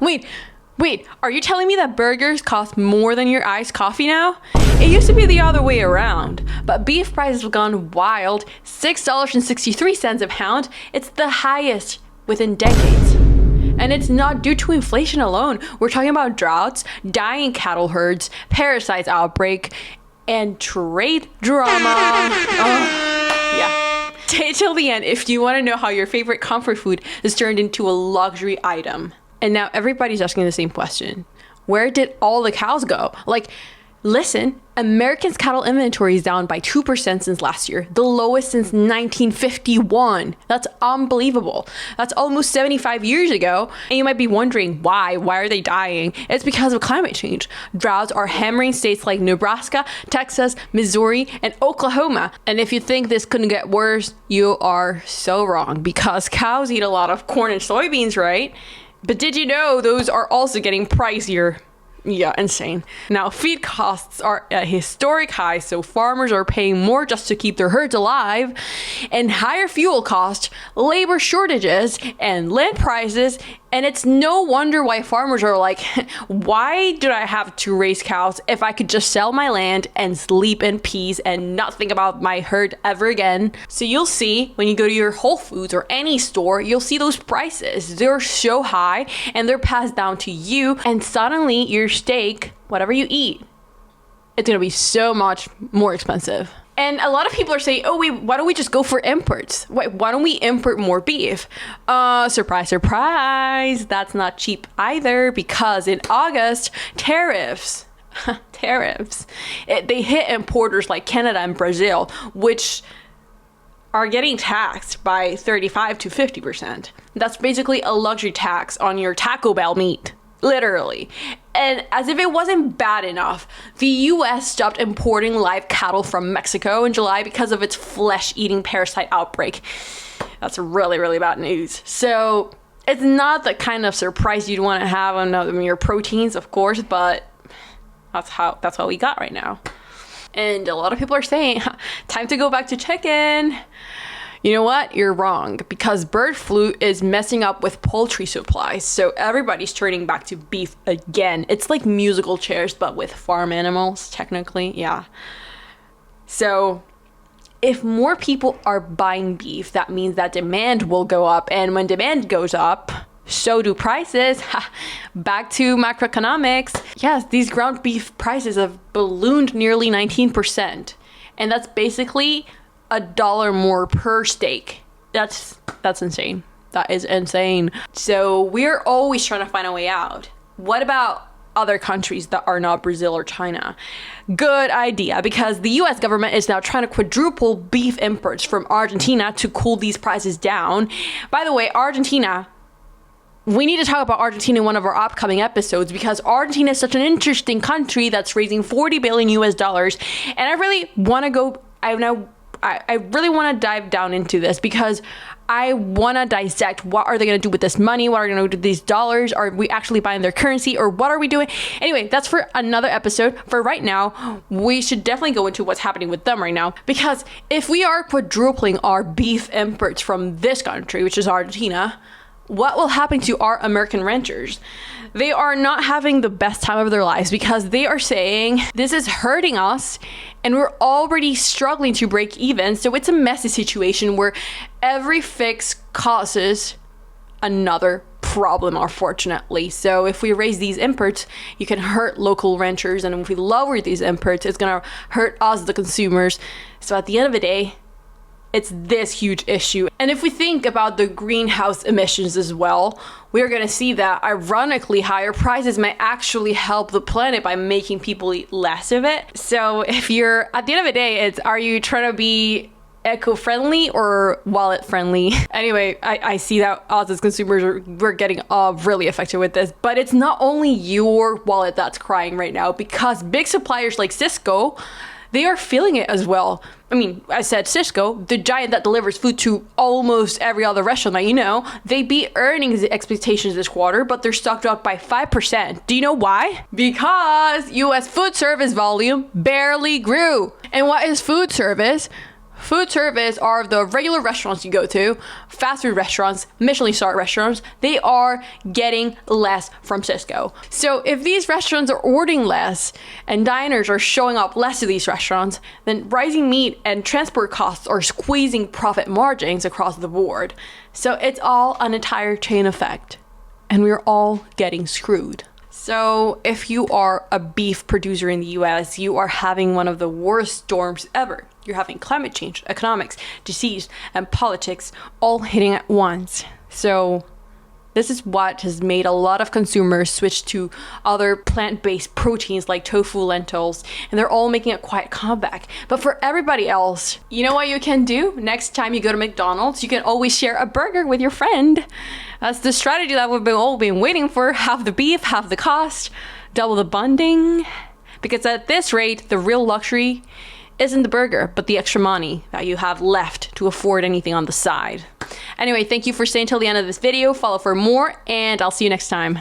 Wait, are you telling me that burgers cost more than your iced coffee now? It used to be the other way around, but beef prices have gone wild. $6.63 a pound. It's the highest within decades. And it's not due to inflation alone. We're talking about droughts, dying cattle herds, parasites outbreak, and trade drama. Yeah. Stay till the end if you want to know how your favorite comfort food is turned into a luxury item. And now everybody's asking the same question. Where did all the cows go? Like, listen, Americans' cattle inventory is down by 2% since last year, the lowest since 1951. That's unbelievable. That's almost 75 years ago. And you might be wondering why? Why are they dying? It's because of climate change. Droughts are hammering states like Nebraska, Texas, Missouri, and Oklahoma. And if you think this couldn't get worse, you are so wrong, because cows eat a lot of corn and soybeans, right? But did you know those are also getting pricier? Yeah, insane. Now, feed costs are at historic highs, so farmers are paying more just to keep their herds alive. And higher fuel costs, labor shortages, and land prices. And it's no wonder why farmers are like, why did I have to raise cows if I could just sell my land and sleep in peace and not think about my herd ever again? So you'll see when you go to your Whole Foods or any store, you'll see those prices. They're so high and they're passed down to you. And suddenly your steak, whatever you eat, it's going to be so much more expensive. And a lot of people are saying, oh, wait, why don't we just go for imports? Why don't we import more beef? Surprise, surprise. That's not cheap either, because in August, tariffs, they hit importers like Canada and Brazil, which are getting taxed by 35 to 50%. That's basically a luxury tax on your Taco Bell meat. Literally. And as if it wasn't bad enough, the US stopped importing live cattle from Mexico in July because of its flesh-eating parasite outbreak. That's really, really bad news. So it's not the kind of surprise you'd want to have on your proteins, of course, but that's what we got right now. And a lot of people are saying, time to go back to chicken. You know what? You're wrong, because bird flu is messing up with poultry supplies. So everybody's turning back to beef again. It's like musical chairs, but with farm animals, technically. Yeah. So if more people are buying beef, that means that demand will go up. And when demand goes up, so do prices. Back to macroeconomics. Yes, these ground beef prices have ballooned nearly 19%. And that's basically $1 more per steak. That's insane. That is insane. So we're always trying to find a way out. What about other countries that are not Brazil or China? Good idea, because the US government is now trying to quadruple beef imports from Argentina to cool these prices down. By the way, Argentina, we need to talk about Argentina in one of our upcoming episodes, because Argentina is such an interesting country that's raising $40 billion US. And I really want to go, I really want to dive down into this, because I want to dissect what are they going to do with this money? What are they going to do with these dollars? Are we actually buying their currency, or what are we doing? Anyway, that's for another episode. For right now, we should definitely go into what's happening with them right now, because if we are quadrupling our beef imports from this country, which is Argentina, what will happen to our American ranchers? They are not having the best time of their lives, because they are saying this is hurting us and we're already struggling to break even. So it's a messy situation where every fix causes another problem, unfortunately. So if we raise these imports, you can hurt local ranchers, and if we lower these imports, it's gonna hurt us, the consumers. So at the end of the day, it's this huge issue. And if we think about the greenhouse emissions as well, we're going to see that ironically higher prices might actually help the planet by making people eat less of it. So if you're, at the end of the day, are you trying to be eco-friendly or wallet-friendly? Anyway, I see that us as consumers we're getting really affected with this. But it's not only your wallet that's crying right now, because big suppliers like Cisco, they are feeling it as well. I mean, I said Cisco, the giant that delivers food to almost every other restaurant that you know, they beat earnings expectations this quarter, but their stock dropped by 5%. Do you know why? Because US food service volume barely grew. And what is food service? Food service are the regular restaurants you go to, fast food restaurants, Michelin star restaurants. They are getting less from Cisco. So if these restaurants are ordering less and diners are showing up less to these restaurants, then rising meat and transport costs are squeezing profit margins across the board. So it's all an entire chain effect, and we're all getting screwed. So if you are a beef producer in the US, you are having one of the worst storms ever. You're having climate change, economics, disease, and politics all hitting at once. So this is what has made a lot of consumers switch to other plant-based proteins like tofu, lentils, and they're all making a quiet comeback. But for everybody else, you know what you can do? Next time you go to McDonald's, you can always share a burger with your friend. That's the strategy that we've all been waiting for. Half the beef, half the cost, double the bonding. Because at this rate, the real luxury isn't the burger, but the extra money that you have left to afford anything on the side. Anyway, thank you for staying till the end of this video. Follow for more, and I'll see you next time.